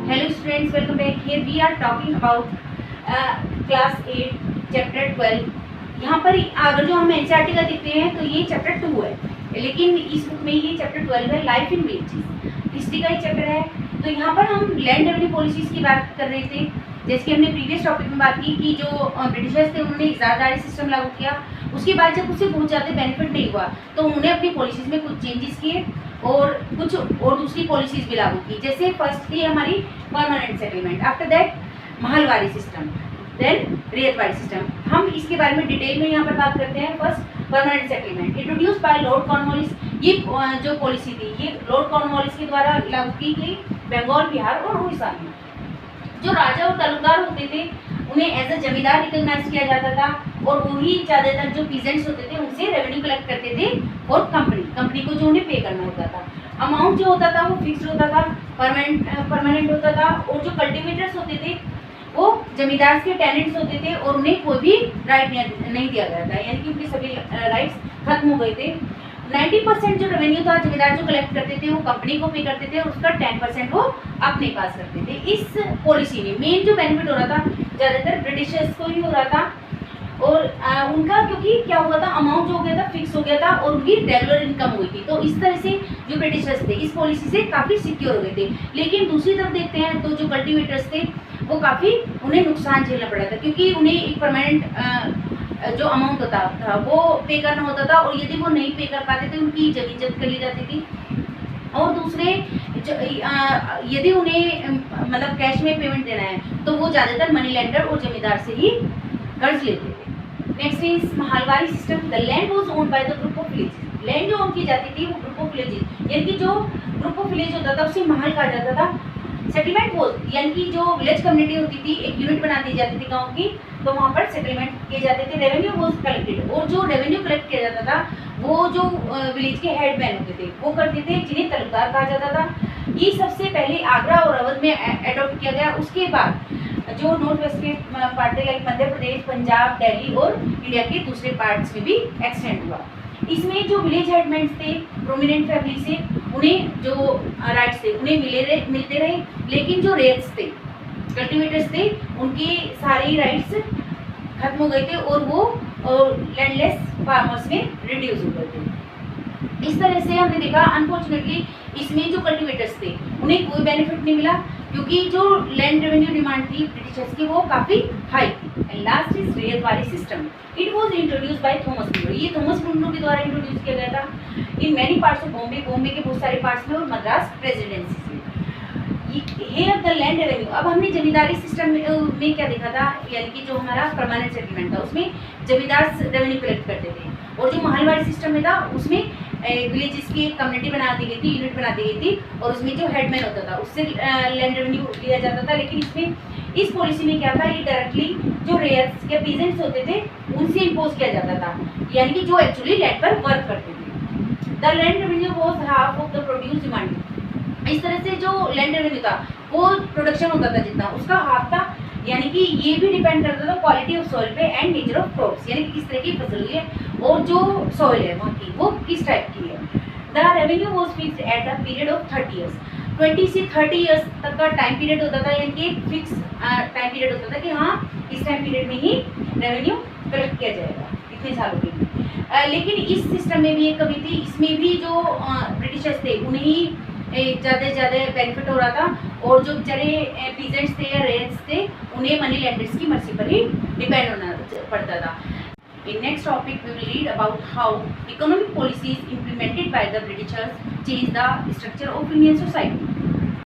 Hello students, welcome back. Here we are talking about class 8 chapter 12. यहाँ पर अगर जो हम एनसीईआरटी का देखते हैं तो ये चैप्टर 2 है, लेकिन इस बुक में ये चैप्टर 12 है, लाइफ इन विलेजेस, हिस्ट्री का ही चैप्टर है। तो यहाँ पर हम लैंड रेवेन्यू पॉलिसीज़ की बात कर रहे थे। जैसे कि हमने प्रीवियस टॉपिक में बात की कि जो ब्रिटिशर्स थे उन्होंने इजारादारी सिस्टम लागू किया, उसके बाद जब उससे बहुत ज़्यादा बेनिफिट नहीं हुआ तो उन्होंने अपनी पॉलिसीज़ में कुछ चेंजेस किए और कुछ और दूसरी पॉलिसीज़ भी लागू की। जैसे फर्स्ट थी हमारी permanent settlement, after that Mahalwari system, then Ryotwari system. हम इसके बारे में डिटेल में यहाँ पर बात करते हैं। First permanent settlement introduce by Lord Cornwallis. ये जो पॉलिसी थी ये लॉर्ड कॉर्नवालिस के द्वारा लागू की गई बंगाल, बिहार और उड़ीसा में। जो राजा और तालुकदार होते थे उन्हें एज अ जमींदार रिकॉग्नाइज किया जाता था और वही ज़्यादातर जो पीजेंट्स होते थे उनसे रेवेन्यू कलेक्ट करते थे और कंपनी को जो उन्हें पे करना होता था। अमाउंट जो होता था वो फिक्स्ड होता था, परमानेंट होता था। और जो कल्टिवेटर्स होते थे वो जमींदार के टेनेंट्स होते थे और उन्हें कोई भी राइट नहीं दिया गया था, यानी कि उनके सभी राइट्स खत्म हो गए थे। 90% जो रेवेन्यू था जमींदार जो कलेक्ट करते थे वो कंपनी को पे करते थे और उसका 10% वो अपने पास रखते थे। इस पॉलिसी में मेन जो बेनिफिट हो रहा था ज़्यादातर ब्रिटिशर्स को ही हो रहा था और उनका क्योंकि क्या हुआ था, अमाउंट जो हो गया था फिक्स हो गया था और उनकी रेगुलर इनकम हुई थी। तो इस तरह से जो ब्रिटिशर्स थे इस पॉलिसी से काफ़ी सिक्योर हो गए थे। लेकिन दूसरी तरफ देखते हैं तो जो कल्टिवेटर्स थे वो काफ़ी उन्हें नुकसान झेलना पड़ा था, क्योंकि उन्हें एक परमानेंट जो अमाउंट होता था वो पे करना होता था और यदि वो नहीं पे कर पाते थे उनकी जमीन जब्त कर ली जाती थी। और दूसरे यदि उन्हें मतलब कैश में पेमेंट देना है तो वो ज़्यादातर मनी लेंडर और जमींदार से ही कर्ज लेते थे। Next is Mahalwari system. The land was owned by the group of villages. Land जो ओन की जाती थी वो ग्रुप ऑफ विलेजेस, यानी कि जो ग्रुप ऑफ विलेज होता था उसे महल कहा जाता था। सेटलमेंट वॉज, यानी कि जो विलेज कम्युनिटी होती थी एक यूनिट बना दी जाती थी गांव की, तो वहाँ पर सेटलमेंट किए जाते थे। रेवेन्यू वॉज कलेक्टेड, और जो रेवेन्यू कलेक्ट किया जाता था वो जो विलेज के हेडमैन होते थे वो करते थे, जिन्हें तलुकदार कहा जाता था। ये सबसे पहले आगरा और अवध में एडॉप्ट किया गया। उसके बाद जो नॉर्थ वेस्ट के पार्ट लाइक मध्य प्रदेश, पंजाब, दिल्ली और इंडिया के दूसरे पार्ट्स में भी एक्सटेंड हुआ। इसमें जो विलेज हेडमैन थे प्रोमिनेंट फैमिली से, उन्हें जो राइट्स थे उन्हें मिलते रहे, लेकिन जो रेट्स थे कल्टिवेटर्स थे उनके सारे राइट्स खत्म हो गए थे और वो लैंडलेस फार्मर्स में रिड्यूस हो गए थे। इस तरह से हमने देखा अनफॉर्चुनेटली इसमें जो कल्टिवेटर्स थे उन्हें कोई बेनिफिट नहीं मिला, क्योंकि जो लैंड रेवेन्यू डिमांड थी ब्रिटिशर्स की वो काफ़ी हाई थी। And last is Ryotwari system. It was introduce by Thomas Munro. ये थॉमस मुंडो के द्वारा इंट्रोड्यूस किया गया था in many parts of Bombay के बहुत सारे पार्ट्स में और मद्रास प्रेसिडेंसी से। Here the land revenue. अब हमने जमींदारी सिस्टम में क्या देखा था, यानी कि जो हमारा परमानेंट सेटलमेंट था उसमें जमींदार रेवेन्यू कलेक्ट करते थे, और जो महलवारी सिस्टम में था उसमें विलेजेस की कम्युनिटी बना दी गई थी, यूनिट बना दी गई थी और उसमें जो हेडमैन होता था उससे लैंड रेवेन्यू लिया जाता था। लेकिन इसमें इस पॉलिसी में क्या था, ये डायरेक्टली जो रेयर्स या पीजेंट्स होते थे उनसे इम्पोज किया जाता था, यानी कि जो एक्चुअली लैंड पर वर्क करते थे। The land revenue was half of the produce demand. इस तरह से जो लैंड रेवेन्यू था वो प्रोडक्शन होता था जितना उसका हाफ था, यानी कि ये भी डिपेंड करता था क्वालिटी ऑफ सॉइल पे एंड नेचर ऑफ क्रॉप्स, यानी कि किस तरह की फसल हुई है और जो सॉइल है वहाँ की वो किस टाइप की है। The revenue was fixed at the period of 30 years. 20 से 30 ईयर्स तक का टाइम पीरियड होता था, यानी कि फिक्स टाइम पीरियड होता था कि हाँ इस टाइम पीरियड में ही रेवेन्यू कलेक्ट किया जाएगा, इतने सालों के लिए। लेकिन इस सिस्टम में भी एक कमी थी, इसमें भी जो ब्रिटिशर्स थे उन्हें ही ज़्यादा से ज़्यादा बेनिफिट हो रहा था और जो बेचारे पीजेंट्स थे या रेंट्स थे उन्हें मनी लेंडर्स की मर्जी पर ही डिपेंड होना पड़ता था। In next topic we will read about how economic policies implemented by the Britishers changed the structure of Indian society.